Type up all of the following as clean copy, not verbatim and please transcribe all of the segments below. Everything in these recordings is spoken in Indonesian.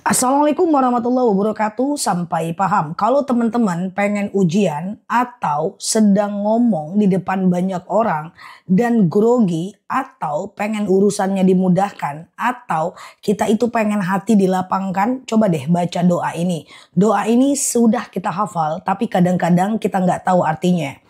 Assalamualaikum warahmatullahi wabarakatuh. Sampai paham. Kalau teman-teman pengen ujian atau sedang ngomong di depan banyak orang dan grogi atau pengen urusannya dimudahkan atau kita itu pengen hati dilapangkan, coba deh baca doa ini. Doa ini sudah kita hafal tapi kadang-kadang kita nggak tahu artinya.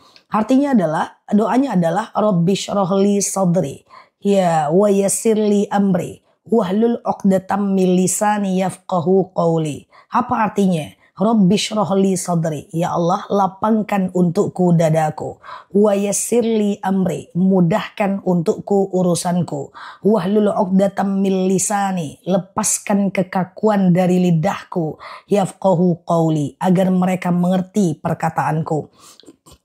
Doanya adalah Rabbish rohli sadri ya wa yassirli amri wahlul 'uqdatam min lisani yafqahu qawli. Apa artinya? Rabbish rohli sadri, ya Allah lapangkan untukku dadaku. Wa yassirli amri, mudahkan untukku urusanku. Wahlul 'uqdatam min lisani, lepaskan kekakuan dari lidahku. Yafqahu qawli, agar mereka mengerti perkataanku.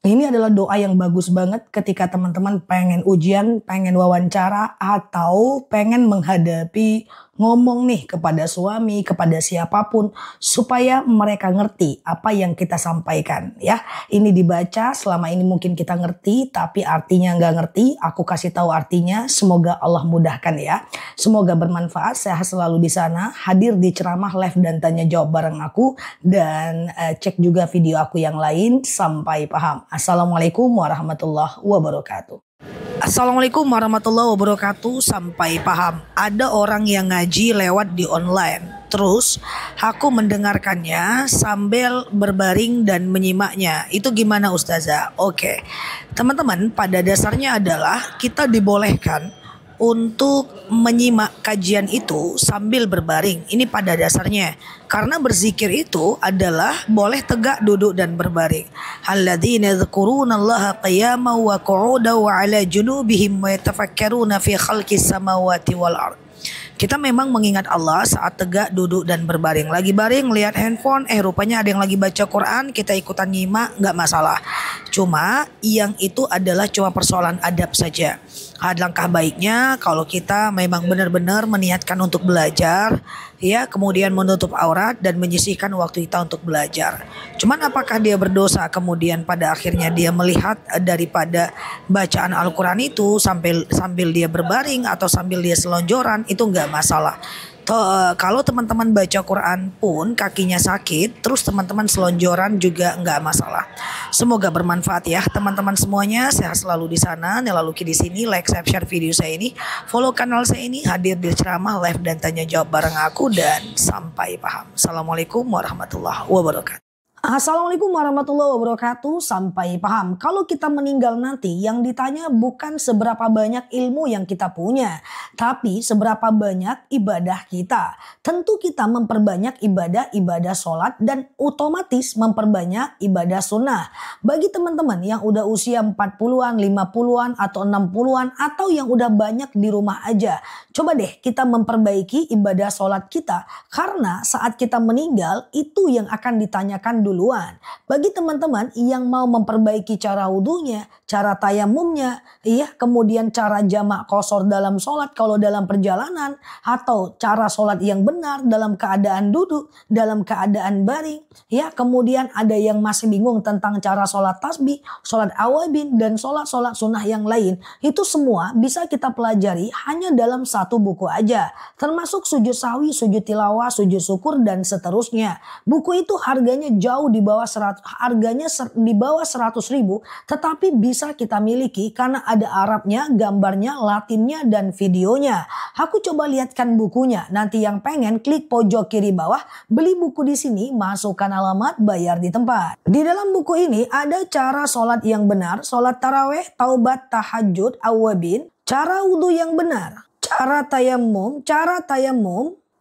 Ini adalah doa yang bagus banget ketika teman-teman pengen ujian, pengen wawancara, atau pengen menghadapi ngomong nih kepada suami, kepada siapapun, supaya mereka ngerti apa yang kita sampaikan ya. Ini dibaca, selama ini mungkin kita ngerti tapi artinya nggak ngerti, aku kasih tahu artinya, semoga Allah mudahkan ya. Semoga bermanfaat, sehat selalu di sana, hadir di ceramah live dan tanya jawab bareng aku, dan cek juga video aku yang lain sampai paham. Assalamualaikum warahmatullahi wabarakatuh. Assalamualaikum warahmatullahi wabarakatuh. Sampai paham. Ada orang yang ngaji lewat di online. Terus aku mendengarkannya sambil berbaring dan menyimaknya. Itu gimana Ustazah? Oke. Teman-teman, pada dasarnya adalah kita dibolehkan untuk menyimak kajian itu sambil berbaring. Ini pada dasarnya. Karena berzikir itu adalah boleh tegak, duduk dan berbaring. Alladzina yadhkurunallaha qiyaman wa qu'udan wa 'ala junubihim wa yatafakkaruna fi khalqis samawati wal ardh. Kita memang mengingat Allah saat tegak, duduk dan berbaring. Lagi baring lihat handphone, rupanya ada yang lagi baca Quran, kita ikutan nyimak, nggak masalah. Cuma yang itu adalah cuma persoalan adab saja. Alangkah baiknya kalau kita memang benar-benar meniatkan untuk belajar, ya, kemudian menutup aurat dan menyisihkan waktu kita untuk belajar. Cuman apakah dia berdosa kemudian pada akhirnya dia melihat daripada bacaan Al-Quran itu sambil dia berbaring atau sambil dia selonjoran, itu nggak masalah. Kalau teman-teman baca Quran pun kakinya sakit, terus teman-teman selonjoran juga nggak masalah. Semoga bermanfaat ya teman-teman semuanya. Sehat selalu di sana. Nela Luki di sini. Like, share video saya ini, follow kanal saya ini, hadir di ceramah live dan tanya jawab bareng aku, dan sampai paham. Assalamualaikum warahmatullahi wabarakatuh. Assalamualaikum warahmatullahi wabarakatuh. Sampai paham. Kalau kita meninggal nanti, yang ditanya bukan seberapa banyak ilmu yang kita punya, tapi seberapa banyak ibadah kita. Tentu kita memperbanyak ibadah sholat dan otomatis memperbanyak ibadah sunnah. Bagi teman-teman yang udah usia 40-an, 50-an, atau 60-an, atau yang udah banyak di rumah aja, coba deh kita memperbaiki ibadah sholat kita. Karena saat kita meninggal, itu yang akan ditanyakan duluan. Bagi teman-teman yang mau memperbaiki cara wudunya, cara tayamumnya, ya, kemudian cara jamak qashar dalam sholat kalau dalam perjalanan, atau cara sholat yang benar dalam keadaan duduk, dalam keadaan baring, ya, kemudian ada yang masih bingung tentang cara sholat tasbih, sholat awabin, dan sholat-sholat sunnah yang lain, itu semua bisa kita pelajari hanya dalam satu buku aja, termasuk sujud sahwi, sujud tilawah, sujud syukur, dan seterusnya. Buku itu harganya jauh di bawah 100.000, tetapi bisa kita miliki karena ada Arabnya, gambarnya, Latinnya, dan videonya. Aku coba lihatkan bukunya. Nanti yang pengen klik pojok kiri bawah, beli buku di sini, masukkan alamat, bayar di tempat. Di dalam buku ini ada cara sholat yang benar, sholat taraweh, taubat, tahajud, awabin, cara wudhu yang benar, cara tayamum,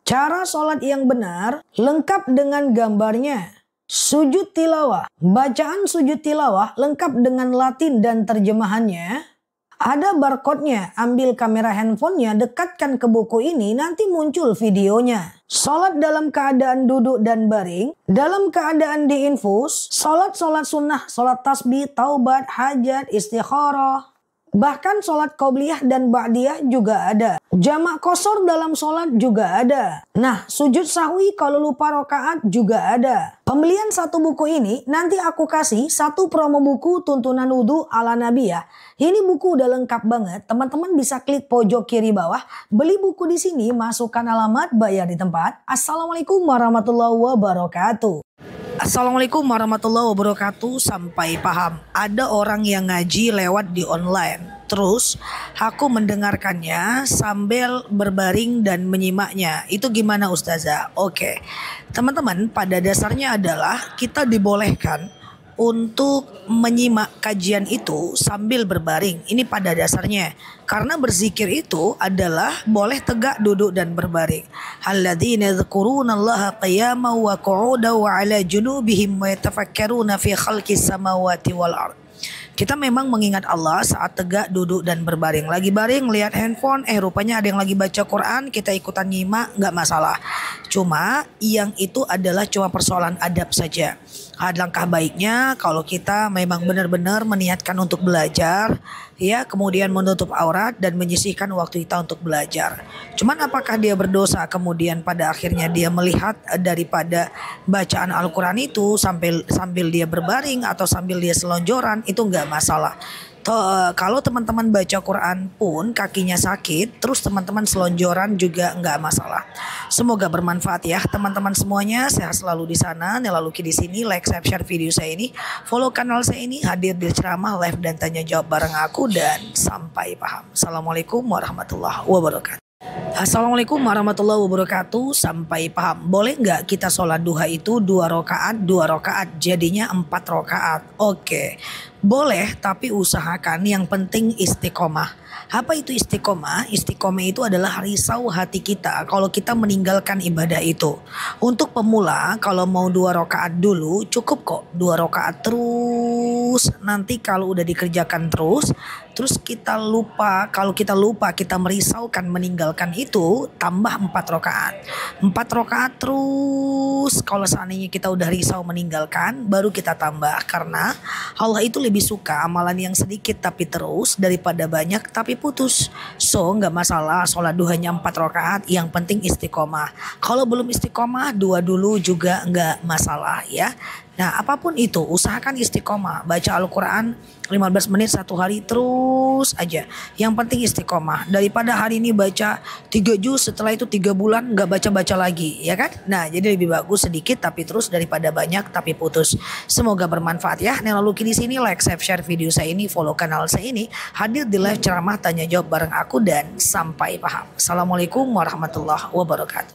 cara sholat yang benar, lengkap dengan gambarnya. Sujud tilawah, bacaan sujud tilawah lengkap dengan Latin dan terjemahannya. Ada barcode-nya, ambil kamera handphonenya, dekatkan ke buku ini, nanti muncul videonya. Sholat dalam keadaan duduk dan baring, dalam keadaan diinfus, sholat sunnah, sholat tasbih, taubat, hajat, istikharah, Bahkan sholat qobliyah dan ba'diyah juga ada. Jamak qashar dalam sholat juga ada. Nah, sujud sahwi kalau lupa rokaat juga ada. Pembelian satu buku ini nanti aku kasih satu promo buku tuntunan wudhu ala Nabi ya. Ini buku udah lengkap banget. Teman-teman bisa klik pojok kiri bawah. Beli buku di sini, masukkan alamat, bayar di tempat. Assalamualaikum warahmatullahi wabarakatuh. Assalamualaikum warahmatullahi wabarakatuh. Sampai paham. Ada orang yang ngaji lewat di online. Terus aku mendengarkannya sambil berbaring dan menyimaknya. Itu gimana Ustazah? Oke. Teman-teman, pada dasarnya adalah kita dibolehkan untuk menyimak kajian itu sambil berbaring. Ini pada dasarnya. Karena berzikir itu adalah boleh tegak, duduk dan berbaring. Alladzina yadhkurunallaha qiyaman wa qu'udan wa 'ala junubihim wa yatafakkaruna fi khalqis samawati wal ardh. Kita memang mengingat Allah saat tegak, duduk dan berbaring. Lagi baring lihat handphone, rupanya ada yang lagi baca Quran, kita ikutan nyimak, nggak masalah. Cuma yang itu adalah cuma persoalan adab saja. Alangkah baiknya kalau kita memang benar-benar meniatkan untuk belajar, ya, kemudian menutup aurat dan menyisihkan waktu kita untuk belajar. Cuman apakah dia berdosa kemudian pada akhirnya dia melihat daripada bacaan Al-Quran itu sambil dia berbaring atau sambil dia selonjoran, itu nggak masalah. Kalau teman-teman baca Quran pun kakinya sakit, terus teman-teman selonjoran juga nggak masalah. Semoga bermanfaat ya teman-teman semuanya. Sehat selalu di sana. Nela Luki di sini. Like, share video saya ini. Follow kanal saya ini. Hadir di ceramah, live dan tanya jawab bareng aku, dan sampai paham. Assalamualaikum warahmatullahi wabarakatuh. Assalamualaikum warahmatullahi wabarakatuh. Sampai paham. Boleh nggak kita sholat duha itu 2 rakaat jadinya 4 rakaat? Oke. Boleh, tapi usahakan yang penting istiqomah. Apa itu istiqomah? Istiqomah itu adalah risau hati kita kalau kita meninggalkan ibadah itu. Untuk pemula kalau mau 2 rakaat dulu cukup kok. 2 rakaat terus. Nanti kalau udah dikerjakan terus kita lupa. Kalau kita lupa, kita merisaukan meninggalkan itu, tambah 4 rakaat. 4 rakaat terus. Kalau seandainya kita udah risau meninggalkan, baru kita tambah. Karena Allah itu lebih suka amalan yang sedikit tapi terus daripada banyak tapi putus. So nggak masalah sholat duhanya 4 rakaat, yang penting istiqomah. Kalau belum istiqomah 2 dulu juga nggak masalah ya. Nah apapun itu usahakan istiqomah. Baca Al-Quran 15 menit 1 hari terus aja. Yang penting istiqomah. Daripada hari ini baca 3 juz, setelah itu 3 bulan nggak baca-baca lagi, ya kan? Nah jadi lebih bagus sedikit tapi terus daripada banyak tapi putus. Semoga bermanfaat ya. Nela Luki di sini. Like, share video saya ini, follow kanal saya ini. Hadir di live ceramah tanya jawab bareng aku, dan sampai paham. Assalamualaikum warahmatullahi wabarakatuh.